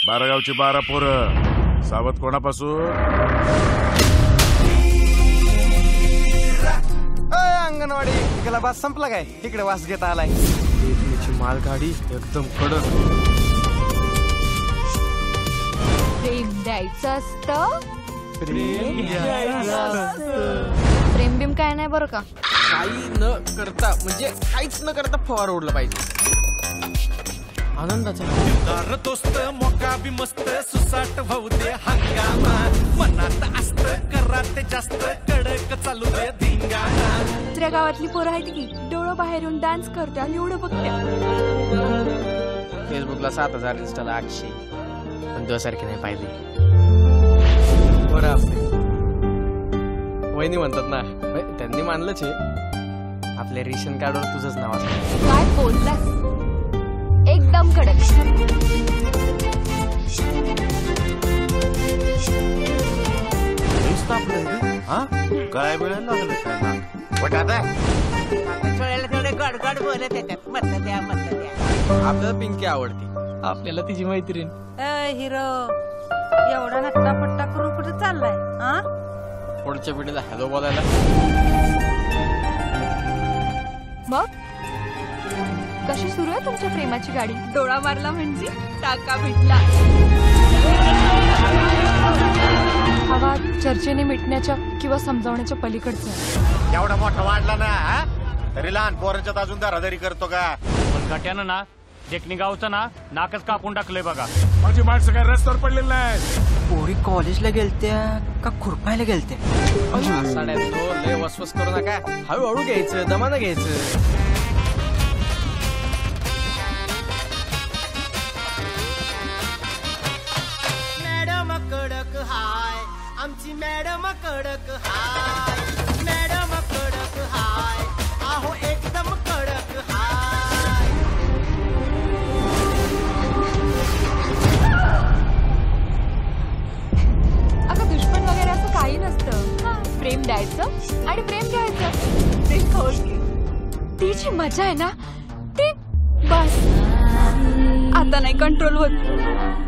बारागावची 12 पोरं सावध कोणापासून? अंगणवाडी तिकडला वास संपला काय? तिकडे वास घेता आलाय. मालगाडी एकदम कडक. प्रेम द्यायचं असतं. प्रेम बिम काय नाही बरं का. काही न करता म्हणजे काहीच न करता फवार ओढलं पाहिजे. आनंदाचा दार दोस्त मोका बी मस्त सुसाट भाऊ दे हंगामा मनात असत कराते जास्त कडक चालू दे धिंगाणा. दुसऱ्या गावातली पोरं आहेत की डोळं बाहेर येऊन डान्स करते आणि एवढं बघते. फेसबुकला 7000 इंस्टाला 800 पण तुझ्यासारखे नाही पाहिजे. बरं वहिनी म्हणतात ना त्यांनी मानलंच आहे आपल्या रेशन कार्डवर तुझंच नाव असतं. काय बोललास? एकदम कडक. काय बोलायला लागलं काय ना? थोडे गड गड बोलत येतात. मत द्या मत द्या. आपल्याला पिंकी आवडते. आपल्याला तिची मैत्रीण. हिरो एवढा नट्टा पट्टा करून कुठे चाललाय? पुढच्या पिढीला हॅलो बोलायला. मग कशी सुरू आहे तुमच्या प्रेमाची गाडी? डोळा मारला म्हणजे टाका भेटला. हवा चर्चेने मिटण्याच्या किंवा समजावण्याच्या पलीकडचं. एवढा मोठा वाढला ना तरी लहान पोरांच्यात अजून दरादरी करतो का? पण घट्यानं ना देखणी गावचं ना नाकच कापून टाकलंय बघा. माझी माणसं काय रस्त्यावर पडलेली नाही. पोरी कॉलेजला गेलत्या का खुरपायला गेलत्या? साड्यात तो लय वसवस करू नका. हळूहळू घ्यायचं दमानं घ्यायचं. मॅडम कडक हाय आमची मॅडम कडक हाय. मॅडम कडक हाय आहो एकदम कडक हाय. अगं दुश्मन वगैरे असं काही नसतं. प्रेम द्यायचं आणि प्रेम घ्यायचं. प्रेम खाऊन ती जी मजा आहे ना ती बस आता नाही कंट्रोल होत.